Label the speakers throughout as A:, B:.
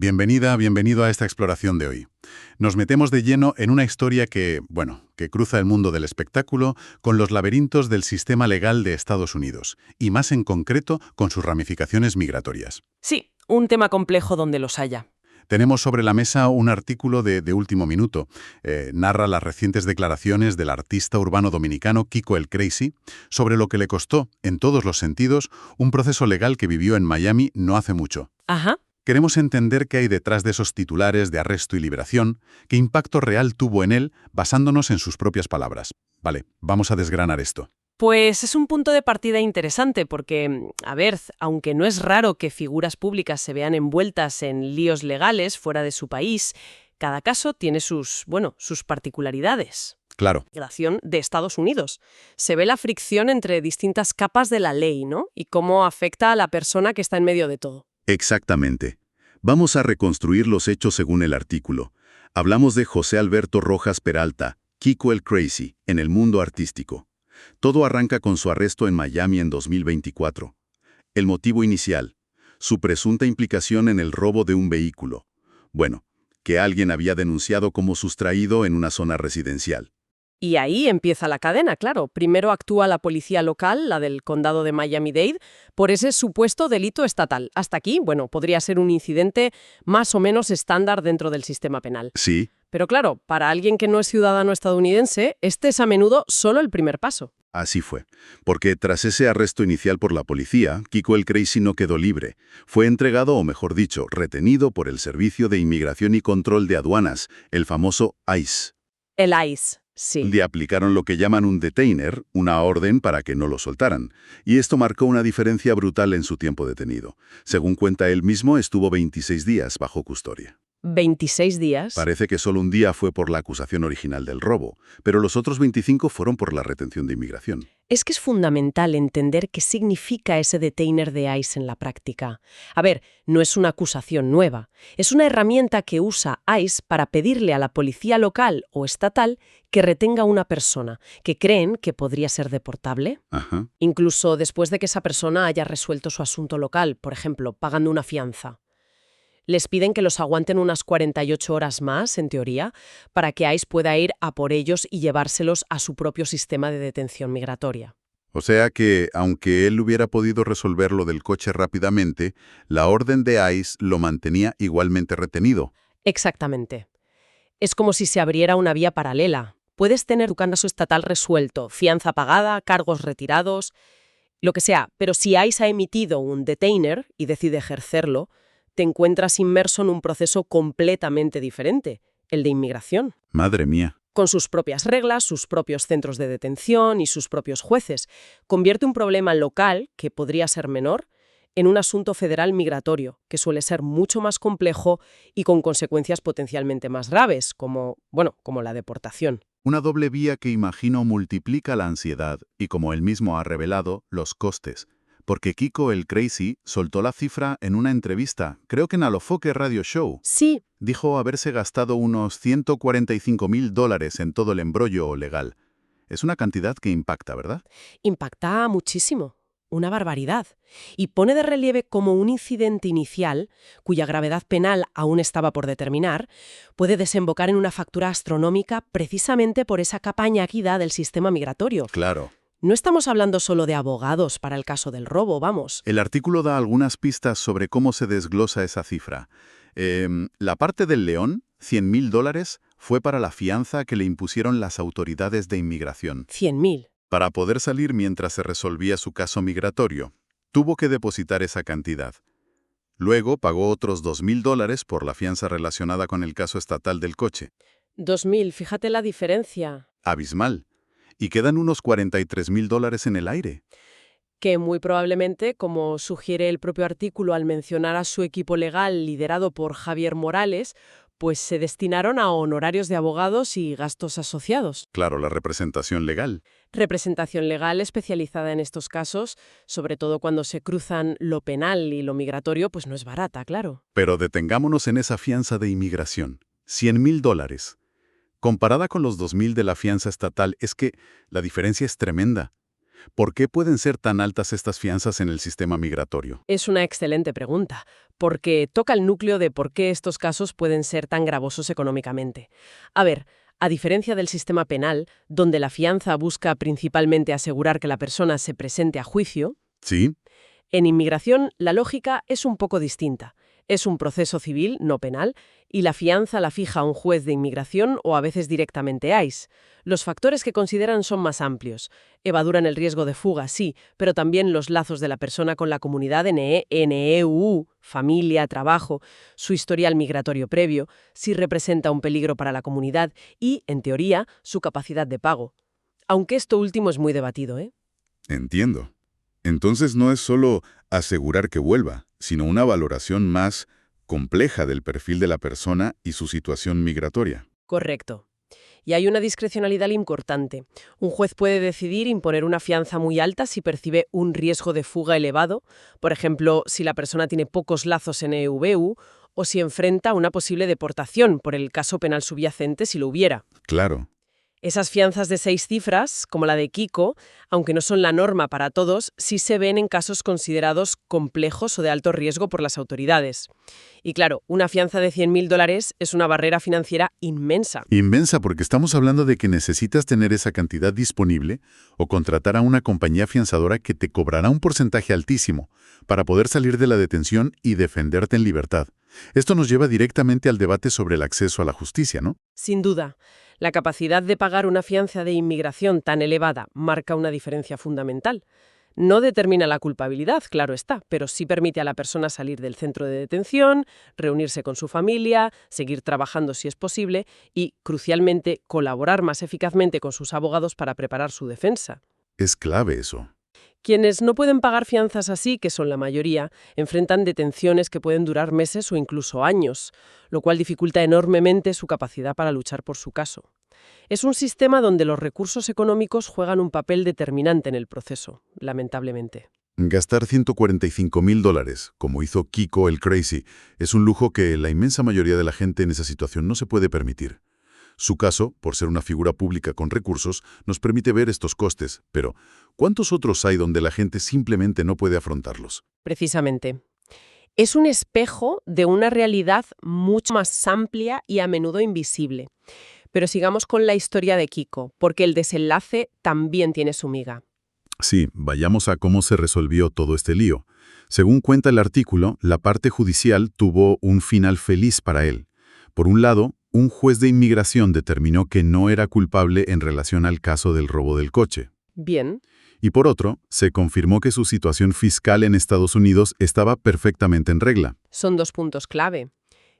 A: Bienvenido a esta exploración de hoy. Nos metemos de lleno en una historia que cruza el mundo del espectáculo con los laberintos del sistema legal de Estados Unidos, y más en concreto con sus ramificaciones migratorias.
B: Sí, un tema complejo donde los haya.
A: Tenemos sobre la mesa un artículo de último minuto. Narra las recientes declaraciones del artista urbano dominicano Kiko el Crazy sobre lo que le costó, en todos los sentidos, un proceso legal que vivió en Miami no hace mucho.
B: Ajá.
A: Queremos entender qué hay detrás de esos titulares de arresto y liberación, qué impacto real tuvo en él, basándonos en sus propias palabras. Vale, vamos a desgranar esto.
B: Pues es un punto de partida interesante porque, aunque no es raro que figuras públicas se vean envueltas en líos legales fuera de su país, cada caso tiene sus particularidades.
A: Claro.
B: Migración de Estados Unidos. Se ve la fricción entre distintas capas de la ley, ¿no? Y cómo afecta a la persona que está en medio de todo.
C: Exactamente. Vamos a reconstruir los hechos según el artículo. Hablamos de José Alberto Rojas Peralta, Kiko el Crazy, en el mundo artístico. Todo arranca con su arresto en Miami en 2024. El motivo inicial, su presunta implicación en el robo de un vehículo. Bueno, que alguien había denunciado como sustraído en una zona residencial.
B: Y ahí empieza la cadena, claro. Primero actúa la policía local, la del condado de Miami-Dade, por ese supuesto delito estatal. Hasta aquí, podría ser un incidente más o menos estándar dentro del sistema penal.
C: Sí.
B: Pero claro, para alguien que no es ciudadano estadounidense, este es a menudo solo el primer paso.
C: Así fue, porque tras ese arresto inicial por la policía, Kiko el Crazy no quedó libre. Fue entregado, o mejor dicho, retenido por el Servicio de Inmigración y Control de Aduanas, el famoso ICE.
B: El ICE. Sí.
C: Le aplicaron lo que llaman un detainer, una orden para que no lo soltaran, y esto marcó una diferencia brutal en su tiempo detenido. Según cuenta él mismo, estuvo 26 días bajo custodia.
B: 26 días.
C: Parece que solo un día fue por la acusación original del robo, pero los otros 25 fueron por la retención de inmigración.
B: Es que es fundamental entender qué significa ese detainer de ICE en la práctica. No es una acusación nueva. Es una herramienta que usa ICE para pedirle a la policía local o estatal que retenga a una persona que creen que podría ser deportable.
C: Ajá.
B: Incluso después de que esa persona haya resuelto su asunto local, por ejemplo, pagando una fianza. Les piden que los aguanten unas 48 horas más, en teoría, para que ICE pueda ir a por ellos y llevárselos a su propio sistema de detención migratoria.
A: O sea que, aunque él hubiera podido resolver lo del coche rápidamente, la orden de ICE lo mantenía igualmente retenido.
B: Exactamente. Es como si se abriera una vía paralela. Puedes tener tu caso estatal resuelto, fianza pagada, cargos retirados, lo que sea, pero si ICE ha emitido un detainer y decide ejercerlo, te encuentras inmerso en un proceso completamente diferente, el de inmigración.
A: Madre mía.
B: Con sus propias reglas, sus propios centros de detención y sus propios jueces. Convierte un problema local, que podría ser menor, en un asunto federal migratorio, que suele ser mucho más complejo y con consecuencias potencialmente más graves, como la deportación.
A: Una doble vía que imagino multiplica la ansiedad y, como él mismo ha revelado, los costes. Porque Kiko el Crazy soltó la cifra en una entrevista, creo que en Alofoque Radio Show.
B: Sí.
A: Dijo haberse gastado unos $145,000 en todo el embrollo legal. Es una cantidad que impacta, ¿verdad?
B: Impacta muchísimo. Una barbaridad. Y pone de relieve cómo un incidente inicial, cuya gravedad penal aún estaba por determinar, puede desembocar en una factura astronómica precisamente por esa capa añadida del sistema migratorio.
A: Claro.
B: No estamos hablando solo de abogados para el caso del robo, vamos.
A: El artículo da algunas pistas sobre cómo se desglosa esa cifra. La parte del león, $100,000, fue para la fianza que le impusieron las autoridades de inmigración.
B: 100.000.
A: Para poder salir mientras se resolvía su caso migratorio, tuvo que depositar esa cantidad. Luego pagó otros $2,000 por la fianza relacionada con el caso estatal del coche.
B: 2.000, fíjate la diferencia.
A: Abismal. Y quedan unos $43,000 en el aire.
B: Que muy probablemente, como sugiere el propio artículo al mencionar a su equipo legal liderado por Javier Morales, pues se destinaron a honorarios de abogados y gastos asociados.
A: Claro, la representación legal.
B: Representación legal especializada en estos casos, sobre todo cuando se cruzan lo penal y lo migratorio, pues no es barata, claro.
A: Pero detengámonos en esa fianza de inmigración. $100,000. Comparada con los $2,000 de la fianza estatal, es que la diferencia es tremenda. ¿Por qué pueden ser tan altas estas fianzas en el sistema migratorio?
B: Es una excelente pregunta, porque toca el núcleo de por qué estos casos pueden ser tan gravosos económicamente. A ver, a diferencia del sistema penal, donde la fianza busca principalmente asegurar que la persona se presente a juicio,
A: Sí,
B: en inmigración la lógica es un poco distinta. Es un proceso civil, no penal, y la fianza la fija un juez de inmigración o a veces directamente ICE. Los factores que consideran son más amplios. Evaduran el riesgo de fuga, sí, pero también los lazos de la persona con la comunidad en EU, familia, trabajo, su historial migratorio previo, si representa un peligro para la comunidad y, en teoría, su capacidad de pago. Aunque esto último es muy debatido, ¿eh?
D: Entiendo. Entonces no es solo asegurar que vuelva, sino una valoración más compleja del perfil de la persona y su situación migratoria.
B: Correcto. Y hay una discrecionalidad importante. Un juez puede decidir imponer una fianza muy alta si percibe un riesgo de fuga elevado, por ejemplo, si la persona tiene pocos lazos en EUBU o si enfrenta una posible deportación por el caso penal subyacente si lo hubiera.
D: Claro.
B: Esas fianzas de 6 cifras, como la de Kiko, aunque no son la norma para todos, sí se ven en casos considerados complejos o de alto riesgo por las autoridades. Y claro, una fianza de $100.000 es una barrera financiera inmensa.
A: inmensa porque estamos hablando de que necesitas tener esa cantidad disponible o contratar a una compañía fianzadora que te cobrará un porcentaje altísimo para poder salir de la detención y defenderte en libertad. Esto nos lleva directamente al debate sobre el acceso a la justicia, ¿no?
B: Sin duda, la capacidad de pagar una fianza de inmigración tan elevada marca una diferencia fundamental. No determina la culpabilidad, claro está, pero sí permite a la persona salir del centro de detención, reunirse con su familia, seguir trabajando si es posible y, crucialmente, colaborar más eficazmente con sus abogados para preparar su defensa.
A: Es clave eso.
B: Quienes no pueden pagar fianzas así, que son la mayoría, enfrentan detenciones que pueden durar meses o incluso años, lo cual dificulta enormemente su capacidad para luchar por su caso. Es un sistema donde los recursos económicos juegan un papel determinante en el proceso, lamentablemente.
A: Gastar $145.000, como hizo Kiko el Crazy, es un lujo que la inmensa mayoría de la gente en esa situación no se puede permitir. Su caso, por ser una figura pública con recursos, nos permite ver estos costes, pero ¿cuántos otros hay donde la gente simplemente no puede afrontarlos?
B: Precisamente. Es un espejo de una realidad mucho más amplia y a menudo invisible. Pero sigamos con la historia de Kiko, porque el desenlace también tiene su miga.
A: Sí, vayamos a cómo se resolvió todo este lío. Según cuenta el artículo, la parte judicial tuvo un final feliz para él. Por un lado, un juez de inmigración determinó que no era culpable en relación al caso del robo del coche.
B: Bien.
A: Y por otro, se confirmó que su situación fiscal en Estados Unidos estaba perfectamente en regla.
B: Son dos puntos clave.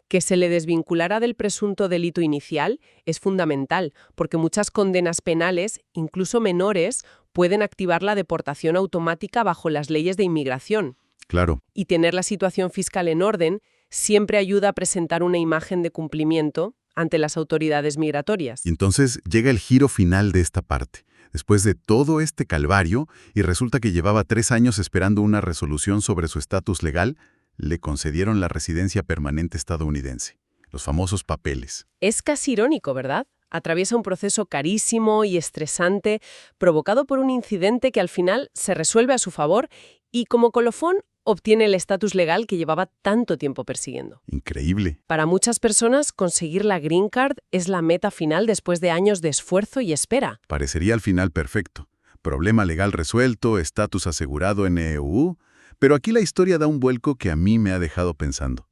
B: Que se le desvinculara del presunto delito inicial es fundamental, porque muchas condenas penales, incluso menores, pueden activar la deportación automática bajo las leyes de inmigración.
A: Claro.
B: Y tener la situación fiscal en orden siempre ayuda a presentar una imagen de cumplimiento ante las autoridades migratorias.
A: Y entonces llega el giro final de esta parte. Después de todo este calvario, y resulta que llevaba 3 años esperando una resolución sobre su estatus legal, le concedieron la residencia permanente estadounidense, los famosos papeles.
B: Es casi irónico, ¿verdad? Atraviesa un proceso carísimo y estresante, provocado por un incidente que al final se resuelve a su favor y, como colofón, obtiene el estatus legal que llevaba tanto tiempo persiguiendo.
A: Increíble.
B: Para muchas personas, conseguir la Green Card es la meta final después de años de esfuerzo y espera.
A: Parecería al final perfecto. Problema legal resuelto, estatus asegurado en EU. Pero aquí la historia da un vuelco que a mí me ha dejado pensando.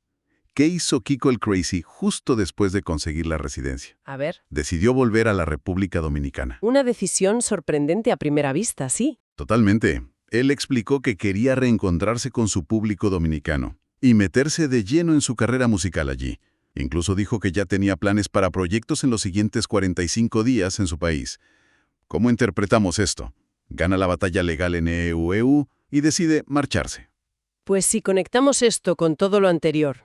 A: ¿Qué hizo Kiko el Crazy justo después de conseguir la residencia?
B: A ver.
A: Decidió volver a la República Dominicana.
B: Una decisión sorprendente a primera vista, sí.
A: Totalmente. Él explicó que quería reencontrarse con su público dominicano y meterse de lleno en su carrera musical allí. Incluso dijo que ya tenía planes para proyectos en los siguientes 45 días en su país. ¿Cómo interpretamos esto? Gana la batalla legal en EU y decide marcharse.
B: Pues si conectamos esto con todo lo anterior,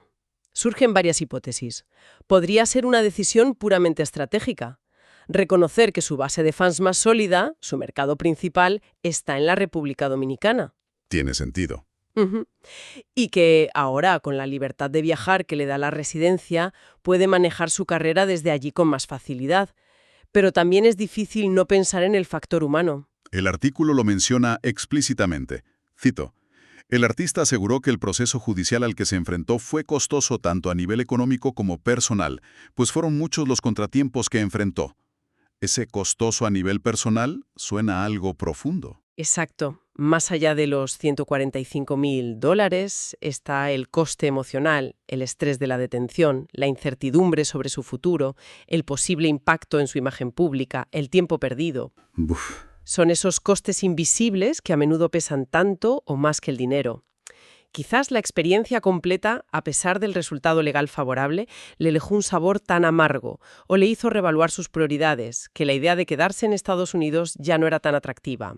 B: surgen varias hipótesis. Podría ser una decisión puramente estratégica. Reconocer que su base de fans más sólida, su mercado principal, está en la República Dominicana.
A: Tiene sentido.
B: Y que ahora, con la libertad de viajar que le da la residencia, puede manejar su carrera desde allí con más facilidad. Pero también es difícil no pensar en el factor humano.
A: El artículo lo menciona explícitamente. Cito: el artista aseguró que el proceso judicial al que se enfrentó fue costoso tanto a nivel económico como personal, pues fueron muchos los contratiempos que enfrentó. Ese costoso a nivel personal suena algo profundo.
B: Exacto. Más allá de los $145.000 está el coste emocional, el estrés de la detención, la incertidumbre sobre su futuro, el posible impacto en su imagen pública, el tiempo perdido.
A: Uf.
B: Son esos costes invisibles que a menudo pesan tanto o más que el dinero. Quizás la experiencia completa, a pesar del resultado legal favorable, le dejó un sabor tan amargo o le hizo reevaluar sus prioridades, que la idea de quedarse en Estados Unidos ya no era tan atractiva.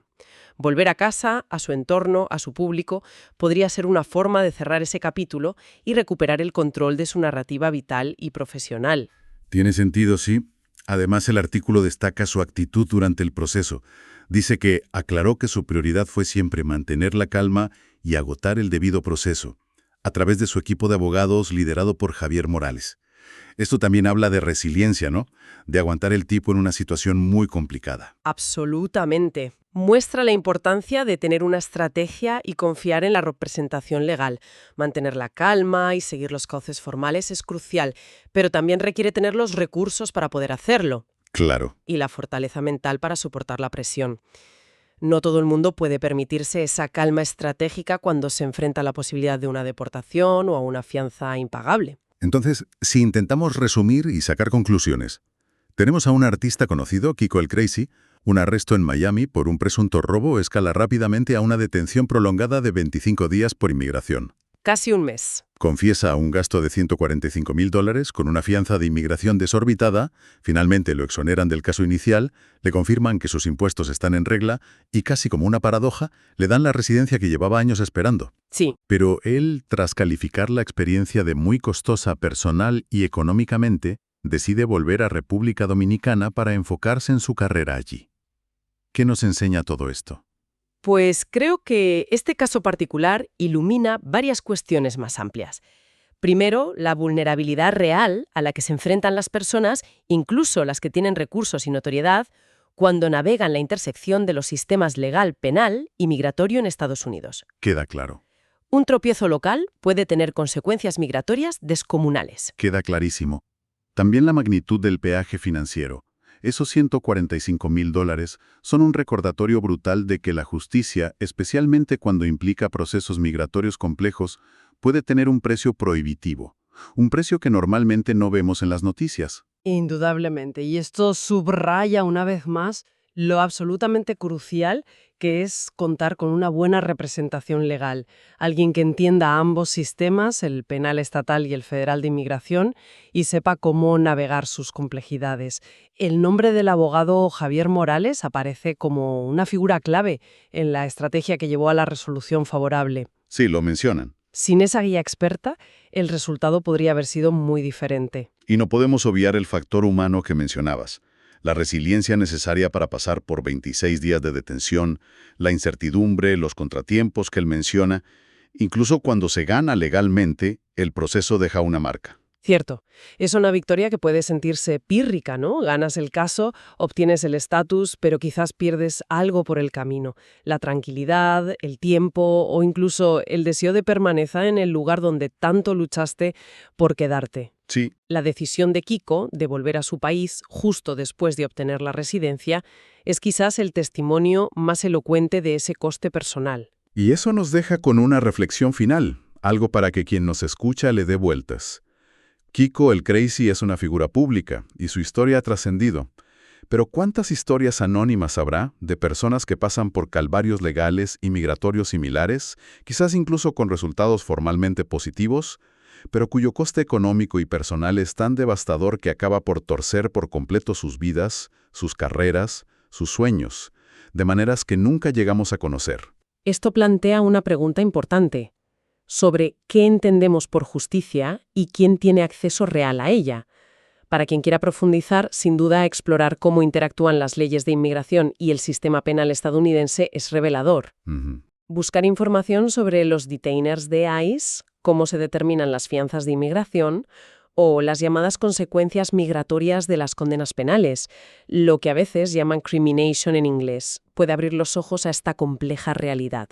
B: Volver a casa, a su entorno, a su público, podría ser una forma de cerrar ese capítulo y recuperar el control de su narrativa vital y profesional.
A: Tiene sentido, sí. Además, el artículo destaca su actitud durante el proceso. Dice que aclaró que su prioridad fue siempre mantener la calma y agotar el debido proceso, a través de su equipo de abogados liderado por Javier Morales. Esto también habla de resiliencia, ¿no? De aguantar el tipo en una situación muy complicada.
B: Absolutamente. Muestra la importancia de tener una estrategia y confiar en la representación legal. Mantener la calma y seguir los cauces formales es crucial, pero también requiere tener los recursos para poder hacerlo.
A: Claro.
B: Y la fortaleza mental para soportar la presión. No todo el mundo puede permitirse esa calma estratégica cuando se enfrenta a la posibilidad de una deportación o a una fianza impagable.
A: Entonces, si intentamos resumir y sacar conclusiones, tenemos a un artista conocido, Kiko el Crazy. Un arresto en Miami por un presunto robo escala rápidamente a una detención prolongada de 25 días por inmigración.
B: Casi un mes.
A: Confiesa un gasto de $145.000 con una fianza de inmigración desorbitada, finalmente lo exoneran del caso inicial, le confirman que sus impuestos están en regla y, casi como una paradoja, le dan la residencia que llevaba años esperando.
B: Sí.
A: Pero él, tras calificar la experiencia de muy costosa personal y económicamente, decide volver a República Dominicana para enfocarse en su carrera allí. ¿Qué nos enseña todo esto?
B: Pues creo que este caso particular ilumina varias cuestiones más amplias. Primero, la vulnerabilidad real a la que se enfrentan las personas, incluso las que tienen recursos y notoriedad, cuando navegan la intersección de los sistemas legal, penal y migratorio en Estados Unidos.
A: Queda claro.
B: Un tropiezo local puede tener consecuencias migratorias descomunales.
A: Queda clarísimo. También la magnitud del peaje financiero. Esos $145.000 son un recordatorio brutal de que la justicia, especialmente cuando implica procesos migratorios complejos, puede tener un precio prohibitivo, un precio que normalmente no vemos en las noticias.
E: Indudablemente. Y esto subraya una vez más lo absolutamente crucial que es contar con una buena representación legal. Alguien que entienda ambos sistemas, el penal estatal y el federal de inmigración, y sepa cómo navegar sus complejidades. El nombre del abogado Javier Morales aparece como una figura clave en la estrategia que llevó a la resolución favorable.
A: Sí, lo mencionan.
E: Sin esa guía experta, el resultado podría haber sido muy diferente.
A: Y no podemos obviar el factor humano que mencionabas. La resiliencia necesaria para pasar por 26 días de detención, la incertidumbre, los contratiempos que él menciona. Incluso cuando se gana legalmente, el proceso deja una marca.
E: Cierto, es una victoria que puede sentirse pírrica, ¿no? Ganas el caso, obtienes el estatus, pero quizás pierdes algo por el camino. La tranquilidad, el tiempo o incluso el deseo de permanecer en el lugar donde tanto luchaste por quedarte.
A: Sí.
B: La decisión de Kiko de volver a su país justo después de obtener la residencia es quizás el testimonio más elocuente de ese coste personal.
A: Y eso nos deja con una reflexión final, algo para que quien nos escucha le dé vueltas. Kiko el Crazy es una figura pública y su historia ha trascendido. Pero ¿cuántas historias anónimas habrá de personas que pasan por calvarios legales y migratorios similares, quizás incluso con resultados formalmente positivos, pero cuyo coste económico y personal es tan devastador que acaba por torcer por completo sus vidas, sus carreras, sus sueños, de maneras que nunca llegamos a conocer?
B: Esto plantea una pregunta importante sobre qué entendemos por justicia y quién tiene acceso real a ella. Para quien quiera profundizar, sin duda explorar cómo interactúan las leyes de inmigración y el sistema penal estadounidense es revelador. Buscar información sobre los detainers de ICE, cómo se determinan las fianzas de inmigración, o las llamadas consecuencias migratorias de las condenas penales, lo que a veces llaman crimination en inglés, puede abrir los ojos a esta compleja realidad.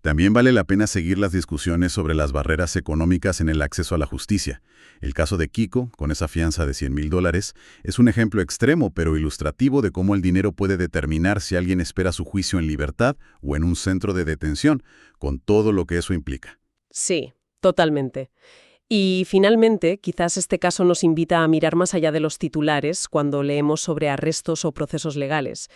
A: También vale la pena seguir las discusiones sobre las barreras económicas en el acceso a la justicia. El caso de Kiko, con esa fianza de $100,000, es un ejemplo extremo pero ilustrativo de cómo el dinero puede determinar si alguien espera su juicio en libertad o en un centro de detención, con todo lo que eso implica.
B: Sí, totalmente. Y finalmente, quizás este caso nos invita a mirar más allá de los titulares cuando leemos sobre arrestos o procesos legales.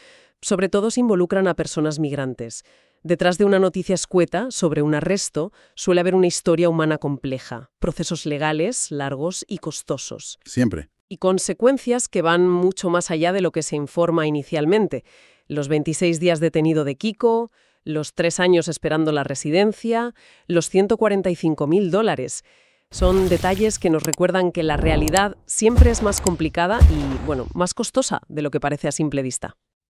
B: Sobre todo si involucran a personas migrantes. Detrás de una noticia escueta sobre un arresto suele haber una historia humana compleja, procesos legales largos y costosos.
A: Siempre.
B: Y consecuencias que van mucho más allá de lo que se informa inicialmente. Los 26 días detenido de Kiko, los 3 años esperando la residencia, los $145,000. Son detalles que nos recuerdan que la realidad siempre es más complicada y, más costosa de lo que parece a simple vista.